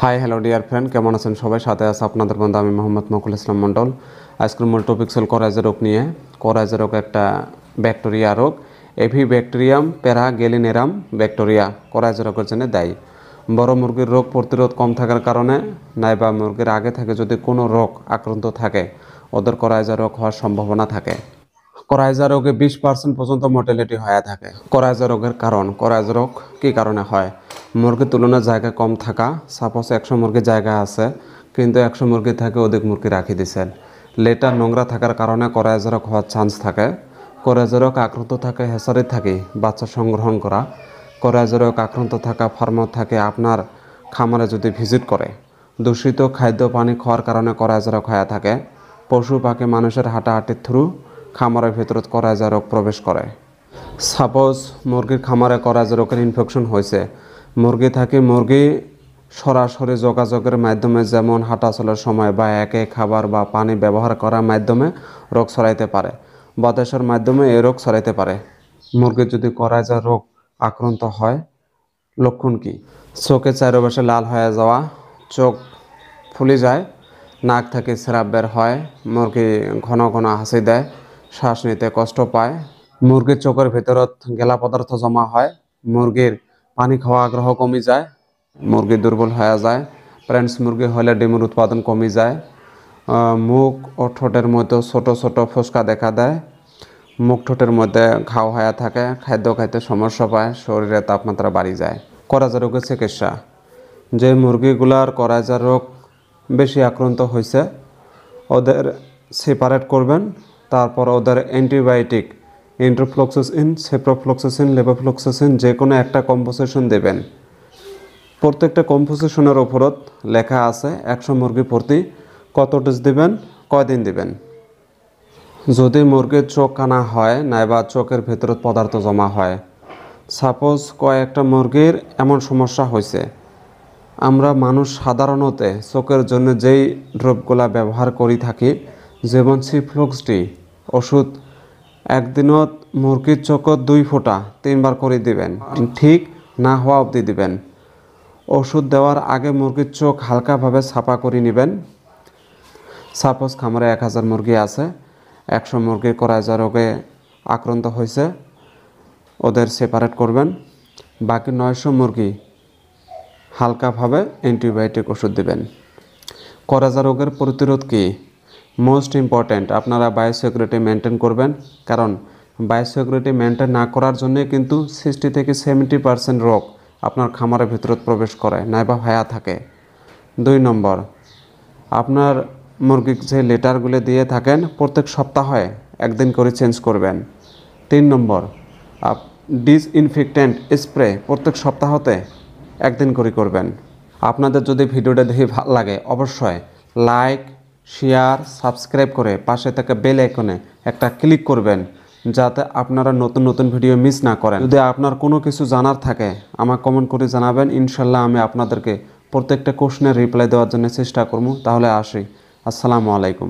Hi hello dear friend, কেমন আছেন সবাই? সাথে আছে আপনাদের বন্ধু আমি মোহাম্মদ মকুল ইসলাম মণ্ডল। আজকের মূল টপিক হল করাইজা রোগ নিয়ে। করাইজা রোগ একটা ব্যাকটেরিয়া রোগ। এভি ব্যাকটেরিয়াম প্যারাগেলিনেরাম ব্যাকটেরিয়া করাইজা রোগের জন্য দায়ী। বড় মুরগির রোগ প্রতিরোধ কম থাকার কারণে নাইবা মুরগির আগে থেকে যদি কোনো রোগ আক্রান্ত থাকে, ওদের করাইজা রোগ হওয়ার সম্ভাবনা থাকে। করাইজা রোগে 20% পর্যন্ত মর্টালিটি হয়ে থাকে। করাইজা রোগের কারণ, করাইজা রোগ কী কারণে হয়? মুরগির তুলনায় জায়গা কম থাকা। সাপোজ 100 মুরগির জায়গা আছে, কিন্তু 100 মুরগি থেকে অধিক মুরগি রাখি দিচ্ছেন। লেটার নোংরা থাকার কারণে করাইজা রোগ হওয়ার চান্স থাকে। করাইজা রোগ আক্রান্ত থাকে হেসারি থাকি বাচ্চা সংগ্রহণ করা। করাইজা রোগ আক্রান্ত থাকা ফার্মার থাকে আপনার খামারে যদি ভিজিট করে। দূষিত খাদ্য পানি খাওয়ার কারণে করাইজা রোগ হয়ে থাকে। পশু পাখি মানুষের হাঁটাহাঁটির থ্রু খামারের ভেতরে করাইজা রোগ প্রবেশ করে। সাপোজ মুরগির খামারে করাইজা রোগের ইনফেকশন হয়েছে, মুরগি সরাসরি যোগাযোগের মাধ্যমে যেমন হাঁটা চলার সময় বা একে খাবার বা পানি ব্যবহার করার মাধ্যমে রোগ ছড়াইতে পারে। বাতাসের মাধ্যমে এই রোগ ছড়াইতে পারে। মুরগির যদি করাইজা রোগ আক্রান্ত হয়, লক্ষণ কি? চোখে চারপাশে লাল হয়ে যাওয়া, চোখ ফুলে যায়, নাক থেকে স্রাব বের হয়, মুরগি ঘন ঘন হাসি দেয়, শ্বাস নিতে কষ্ট পায়, মুরগির চোখের ভেতরত গেলা পদার্থ জমা হয়, মুরগির পানি খাওয়া আগ্রহ কমে যায়, মুরগি দুর্বল হয়ে যায়, প্রেন্স মুরগি হলে ডিমের উৎপাদন কমে যায়, মুখ ও ঠোঁটের মধ্যে ছোট ছোট ফোসকা দেখা দেয়, মুখ ঠোঁটের মধ্যে ঘাও হয়ে থাকে, খাদ্য খাইতে সমস্যা পায়, শরীরে তাপমাত্রা বাড়ি যায়। করাইজা রোগের চিকিৎসা, যে মুরগিগুলার করাইজা রোগ বেশি আক্রান্ত হয়েছে ওদের সেপারেট করবেন। তারপর ওদের অ্যান্টিবায়োটিক এন্ট্রোফ্লক্সাসিন, সেপ্রোফ্লক্সাসিন, লেভোফ্লক্সাসিন যে কোনো একটা কম্পোজিশন দেবেন। প্রত্যেকটা কম্পোজিশনের ওপরত লেখা আছে 100 মুরগি প্রতি কত ডোজ দেবেন, কয়দিন দেবেন। যদি মুরগির চোখ কানা হয় নাইবা চোখের ভেতরে পদার্থ জমা হয়, সাপোজ কয়েকটা মুরগির এমন সমস্যা হয়েছে, আমরা মানুষ সাধারণত চোখের জন্য যেই ড্রপগুলা ব্যবহার করি থাকি, যেমন সিফ্লক্সডি ওষুধ একদিনত মুরগির চোখত 2 ফোঁটা 3 বার করে দিবেন, ঠিক না হওয়া অবধি দিবেন। ওষুধ দেওয়ার আগে মুরগির চোখ হালকাভাবে ছাপা করে নেবেন। সাপোজ খামারে 1000 মুরগি আছে, 100 মুরগি করাইজা রোগে আক্রান্ত হয়েছে, ওদের সেপারেট করবেন। বাকি 900 মুরগি হালকাভাবে অ্যান্টিবায়োটিক ওষুধ দেবেন। করাইজা রোগের প্রতিরোধ কি? মোস্ট ইম্পর্ট্যান্ট, আপনারা বায়োসিকিউরিটি মেনটেন করবেন, কারণ বায়োসিকিউরিটি মেনটেন না করার জন্যে কিন্তু 60 থেকে 70% রোগ আপনার খামারের ভিতরে প্রবেশ করে নাইবা ভায়া থাকে। 2 নম্বর, আপনার মুরগির যে লেটারগুলো দিয়ে থাকেন প্রত্যেক সপ্তাহে একদিন করে চেঞ্জ করবেন। 3 নম্বর, ডিসইনফেক্ট্যান্ট স্প্রে প্রত্যেক সপ্তাহতে একদিন করে করবেন। আপনাদের যদি ভিডিওটা দেখে ভালো লাগে অবশ্যই লাইক, শেয়ার, সাবস্ক্রাইব করে পাশে থাকা বেল আইকনে একটা ক্লিক করবেন, যাতে আপনারা নতুন নতুন ভিডিও মিস না করেন। যদি আপনার কোনো কিছু জানার থাকে আমাকে কমেন্ট করে জানাবেন, ইনশাল্লাহ আমি আপনাদেরকে প্রত্যেকটা কোশ্চেনের রিপ্লাই দেওয়ার জন্য চেষ্টা করব। তাহলে আসি, আসসালামু আলাইকুম।